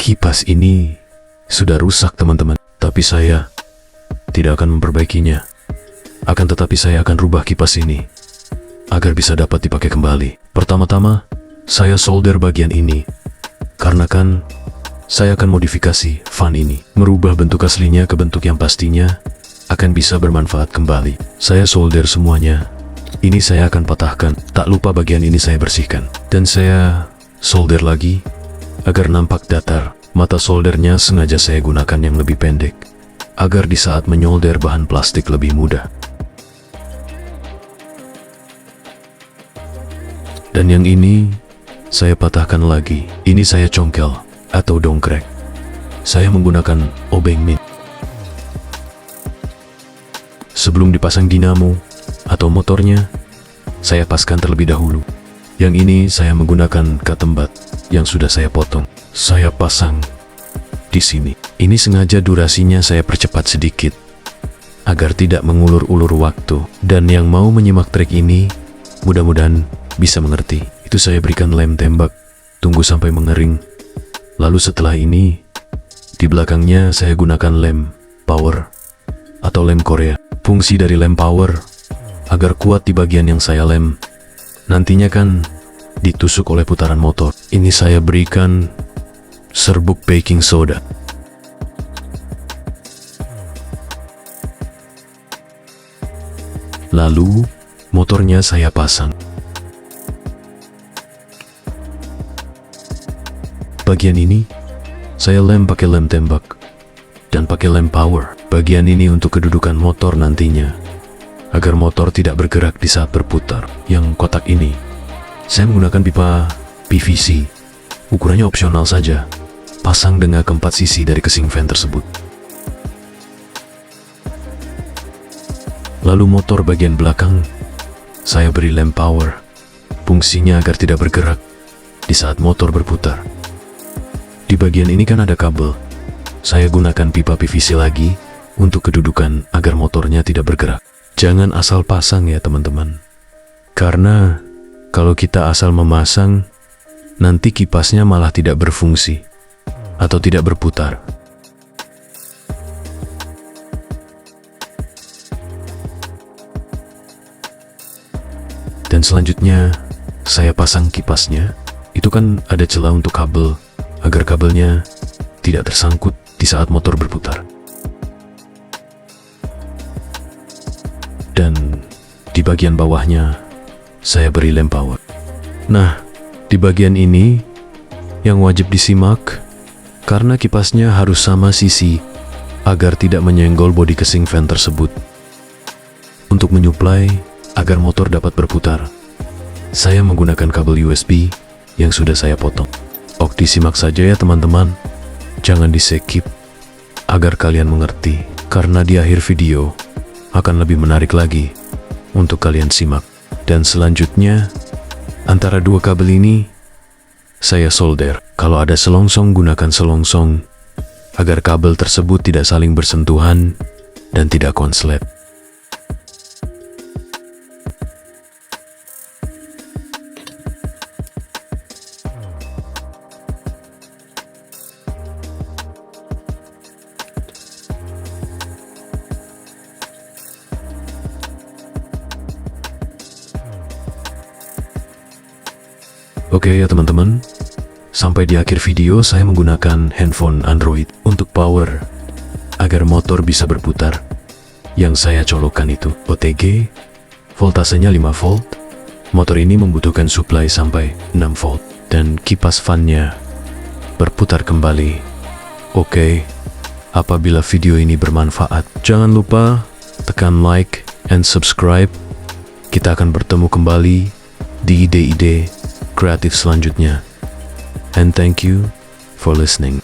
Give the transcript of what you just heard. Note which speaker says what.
Speaker 1: Kipas ini sudah rusak teman-teman, tapi saya tidak akan memperbaikinya. Akan tetapi saya akan rubah kipas ini agar bisa dapat dipakai kembali. Pertama-tama, saya solder bagian ini, karena kan saya akan modifikasi fan ini, merubah bentuk aslinya ke bentuk yang pastinya akan bisa bermanfaat kembali. Saya solder semuanya. Ini saya akan patahkan, tak lupa bagian ini saya bersihkan. Dan saya solder lagi, agar nampak datar. Mata soldernya sengaja saya gunakan yang lebih pendek, agar di saat menyolder bahan plastik lebih mudah. Dan yang ini, saya patahkan lagi. Ini saya congkel, atau dongkrek. Saya menggunakan obeng min. Sebelum dipasang dinamo, atau motornya, saya paskan terlebih dahulu. Yang ini saya menggunakan katembat yang sudah saya potong. Saya pasang di sini. Ini sengaja durasinya saya percepat sedikit, agar tidak mengulur-ulur waktu. Dan yang mau menyimak trek ini, mudah-mudahan bisa mengerti. Itu saya berikan lem tembak, tunggu sampai mengering. Lalu setelah ini, di belakangnya saya gunakan lem power atau lem Korea. Fungsi dari lem power agar kuat di bagian yang saya lem, nantinya kan ditusuk oleh putaran motor. Ini saya berikan serbuk baking soda. Lalu motornya saya pasang. Bagian ini saya lem pakai lem tembak dan pakai lem power. Bagian ini untuk kedudukan motor nantinya, agar motor tidak bergerak di saat berputar. Yang kotak ini saya menggunakan pipa PVC, ukurannya opsional saja. Pasang dengan keempat sisi dari casing fan tersebut. Lalu motor bagian belakang saya beri lem power, fungsinya agar tidak bergerak di saat motor berputar. Di bagian ini kan ada kabel, saya gunakan pipa PVC lagi untuk kedudukan agar motornya tidak bergerak. Jangan asal pasang ya teman-teman, karena kalau kita asal memasang, nanti kipasnya malah tidak berfungsi atau tidak berputar. Dan selanjutnya saya pasang kipasnya. Itu kan ada celah untuk kabel, agar kabelnya tidak tersangkut di saat motor berputar. Dan di bagian bawahnya saya beri lem power. Nah, di bagian ini yang wajib disimak, karena kipasnya harus sama sisi agar tidak menyenggol bodi casing fan tersebut. Untuk menyuplai agar motor dapat berputar, saya menggunakan kabel USB yang sudah saya potong. Ok, disimak saja ya teman-teman, jangan di-skip agar kalian mengerti, karena di akhir video akan lebih menarik lagi untuk kalian simak. Dan selanjutnya, antara dua kabel ini saya solder. Kalau ada selongsong, gunakan selongsong agar kabel tersebut tidak saling bersentuhan dan tidak konslet. Oke ya teman-teman, sampai di akhir video saya menggunakan handphone Android untuk power agar motor bisa berputar. Yang saya colokkan itu OTG, voltasenya 5 volt. Motor ini membutuhkan supply sampai 6 volt dan kipas fannya berputar kembali. Oke, apabila video ini bermanfaat, jangan lupa tekan like and subscribe. Kita akan bertemu kembali di ide-ide kreatif selanjutnya. And thank you for listening.